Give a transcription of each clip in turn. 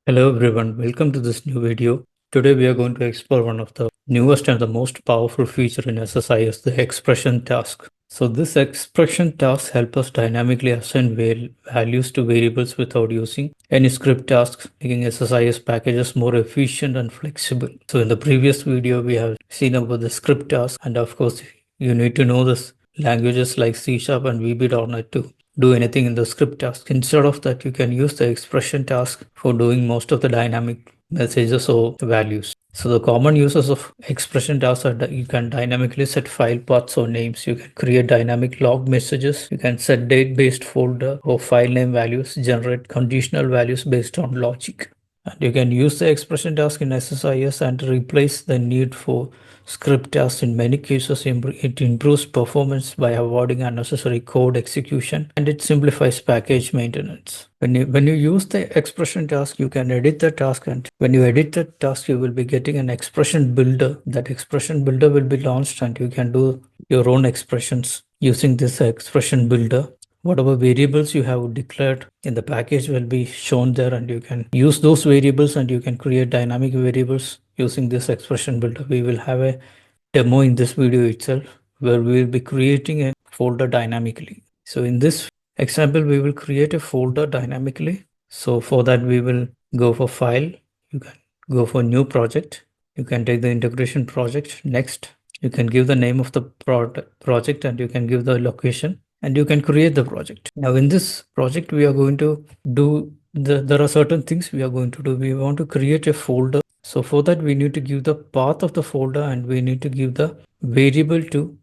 Hello everyone, welcome to this new video. Today we are going to explore one of the newest and the most powerful feature in SSIS, the expression task. So this expression task helps us dynamically assign values to variables without using any script tasks, making SSIS packages more efficient and flexible. So in the previous video we have seen about the script task, and of course you need to know this languages like C# and VB.NET to do anything in the script task. Instead of that, you can use the expression task for doing most of the dynamic messages or values. So the common uses of expression tasks are that you can dynamically set file paths or names. You can create dynamic log messages. You can set date-based folder or file name values, generate conditional values based on logic. And you can use the expression task in SSIS and replace the need for script tasks. In many cases, it improves performance by avoiding unnecessary code execution, and it simplifies package maintenance. When you use the expression task, you can edit the task, and when you edit the task, you will be getting an expression builder. That expression builder will be launched, and you can do your own expressions using this expression builder. Whatever variables you have declared in the package will be shown there, and you can use those variables and you can create dynamic variables using this expression builder. We will have a demo in this video itself where we will be creating a folder dynamically. So in this example, we will create a folder dynamically. So for that, we will go for file. You can go for new project. You can take the integration project. Next, you can give the name of the project and you can give the location, and you can create the project. Now in this project, we are going to do there are certain things we are going to do. We want to create a folder. So for that, we need to give the path of the folder and we need to give the variable to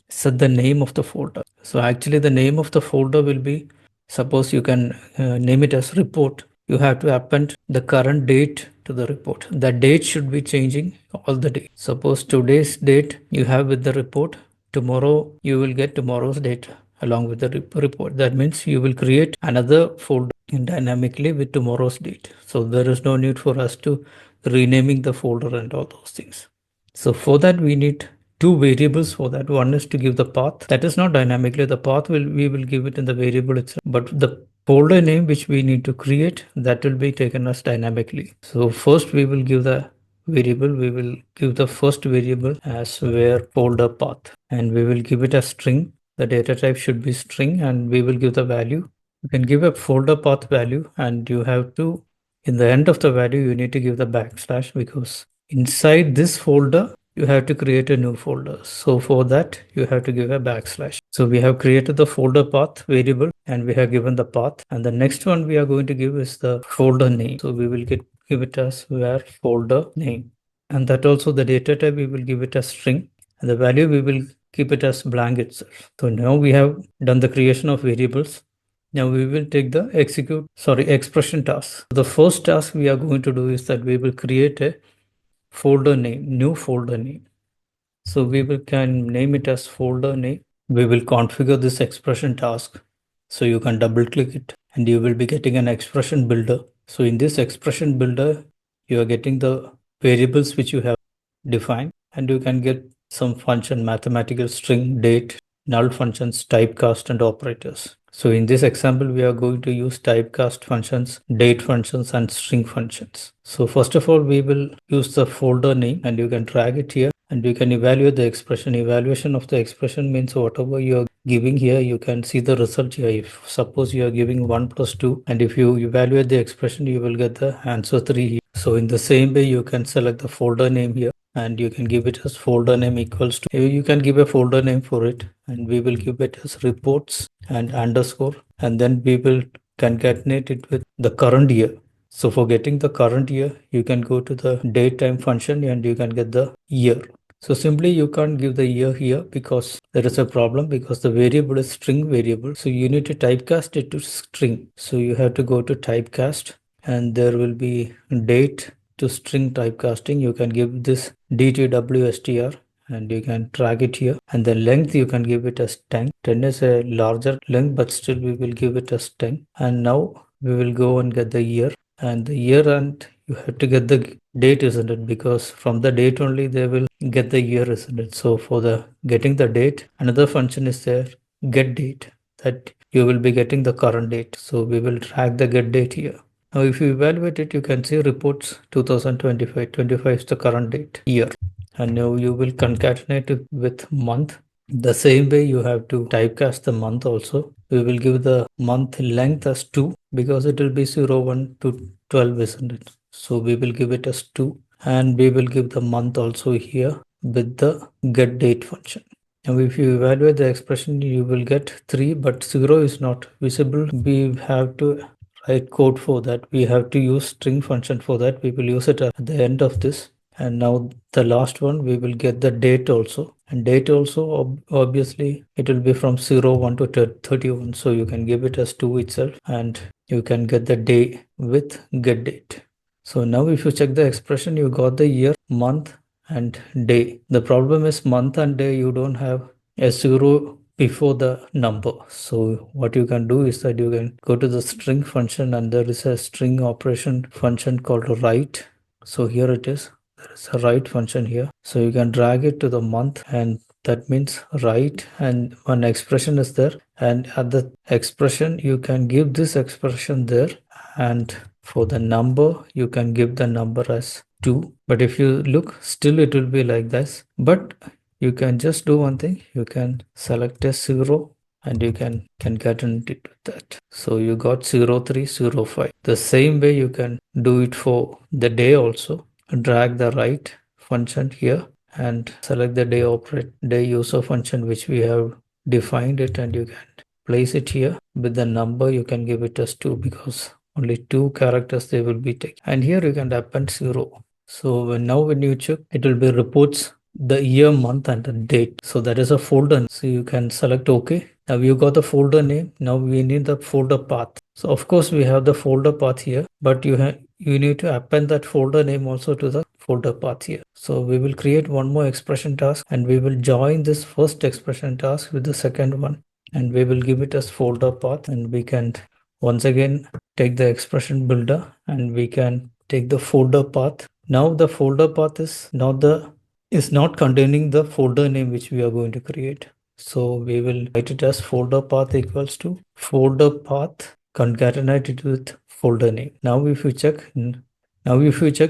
set the name of the folder. So actually the name of the folder will be, suppose you can name it as report. You have to append the current date to the report. The date should be changing all the day. Suppose today's date you have with the report. Tomorrow you will get tomorrow's date along with the report. That means you will create another folder dynamically with tomorrow's date. So there is no need for us to renaming the folder and all those things. So for that we need two variables for that. One is to give the path. That is not dynamically. The path we will give it in the variable itself. But the folder name which we need to create, that will be taken as dynamically. So first we will give the variable. We will give the first variable as where folder path, and we will give it a string. The data type should be string, and we will give the value. You can give a folder path value, and you have to, in the end of the value, you need to give the backslash, because inside this folder, you have to create a new folder. So for that, you have to give a backslash. So we have created the folder path variable and we have given the path. And the next one we are going to give is the folder name. So we will give it as where folder name. And that also the data type, we will give it as string. And the value, we will keep it as blank itself. So now we have done the creation of variables. Now we will take the expression task. The first task we are going to do is that we will create a folder name, new folder name. So we can name it as folder name. We will configure this expression task. So you can double click it and you will be getting an expression builder. So in this expression builder, you are getting the variables which you have defined, and you can get some function, mathematical string, date, null functions, typecast, and operators. So in this example, we are going to use typecast functions, date functions, and string functions. So first of all, we will use the folder name, and you can drag it here and you can evaluate the expression. Evaluation of the expression means whatever you are giving here, you can see the result here. If suppose you are giving 1 plus 2, and if you evaluate the expression, you will get the answer 3 here. So in the same way, you can select the folder name here and you can give it as folder name equals to, you can give a folder name for it, and we will give it as reports and underscore, and then we will concatenate it with the current year. So for getting the current year, you can go to the date time function and you can get the year. So simply you can't give the year here because there is a problem, because the variable is string variable. So you need to typecast it to string. So you have to go to typecast and there will be date to string typecasting. You can give this dtwstr and you can drag it here, and the length you can give it as 10. 10 is a larger length, but still we will give it as 10. And now we will go and get the year, and the year, and you have to get the date, isn't it? Because from the date only they will get the year, isn't it? So for the getting the date, another function is there, get date, that you will be getting the current date. So we will drag the get date here. Now, if you evaluate it, you can see reports 2025. 25 is the current date, year. And now you will concatenate it with month. The same way you have to typecast the month also. We will give the month length as 2 because it will be 01 to 12, isn't it? So we will give it as 2, and we will give the month also here with the get date function. Now, if you evaluate the expression, you will get 3, but 0 is not visible. We have to write code for that. We have to use string function for that. We will use it at the end of this. And now the last one, we will get the date also. And date also, obviously, it will be from 01 to 31. So you can give it as 2 itself, and you can get the day with get date. So now if you check the expression, you got the year, month, and day. The problem is month and day, you don't have a 0 before the number. So what you can do is that you can go to the string function, and there is a string operation function called write. So here it is. There is a write function here. So you can drag it to the month, and that means write, and one expression is there, and at the expression you can give this expression there, and for the number you can give the number as 2. But if you look, still it will be like this. But you can just do one thing. You can select a 0, and you can concatenate it with that. So you got 0305. The same way you can do it for the day also. Drag the write function here and select the day user function which we have defined it, and you can place it here. With the number you can give it as 2 because only 2 characters they will be taken. And here you can append 0. So now when you check, it will be reports the year, month, and the date. So that is a folder. So you can select OK. Now you got the folder name. Now we need the folder path. So of course we have the folder path here, but you need to append that folder name also to the folder path here. So we will create one more expression task, and we will join this first expression task with the second one, and we will give it as folder path, and we can once again take the expression builder, and we can take the folder path. Now the folder path is not containing the folder name which we are going to create. So we will write it as folder path equals to folder path concatenated with folder name. Now if you check,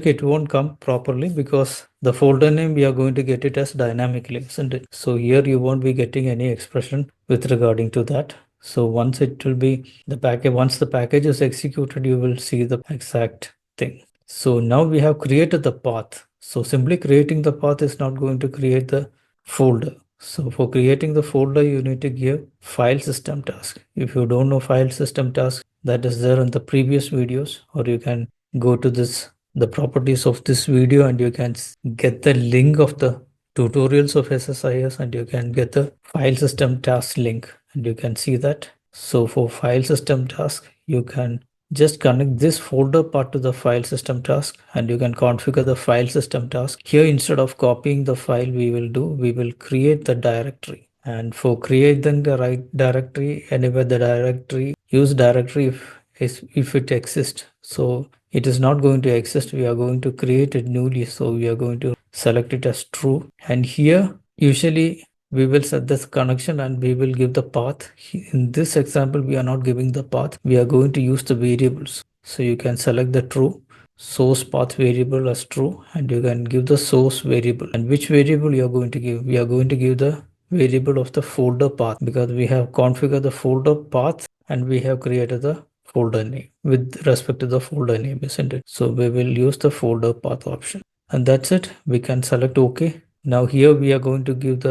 it won't come properly because the folder name we are going to get it as dynamically, isn't it? So here you won't be getting any expression with regarding to that. So once it will be the package, once the package is executed, you will see the exact thing. So now we have created the path. So simply creating the path is not going to create the folder. So for creating the folder, you need to give file system task. If you don't know file system task, that is there in the previous videos, or you can go to the properties of this video, and you can get the link of the tutorials of SSIS, and you can get the file system task link, and you can see that. So for file system task, you can just connect this folder part to the file system task, and you can configure the file system task. Here, instead of copying the file, we will create the directory. And for creating the right directory, anywhere the directory, use directory if it exists. So it is not going to exist. We are going to create it newly. So we are going to select it as true. And here, usually we will set this connection, and we will give the path. In this example, we are not giving the path. We are going to use the variables. So you can select the true source path variable as true, and you can give the source variable. And which variable you are going to give? We are going to give the variable of the folder path, because we have configured the folder path and we have created the folder name with respect to the folder name, isn't it? So we will use the folder path option, and that's it. We can select OK. Now here we are going to give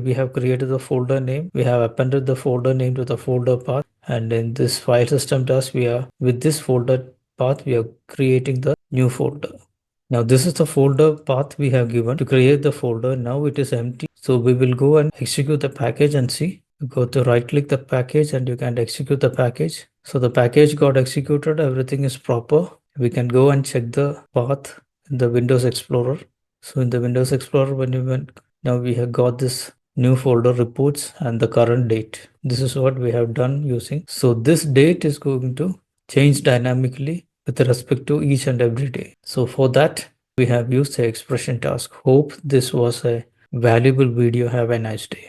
we have created the folder name. We have appended the folder name to the folder path. And in this file system task, with this folder path, we are creating the new folder. Now this is the folder path we have given to create the folder. Now it is empty. So we will go and execute the package and see. Go to right click the package, and you can execute the package. So the package got executed. Everything is proper. We can go and check the path in the Windows Explorer. So in the Windows Explorer, now we have got this new folder reports and the current date. This is what we have done using. So this date is going to change dynamically with respect to each and every day. So for that, we have used the expression task. Hope this was a valuable video. Have a nice day.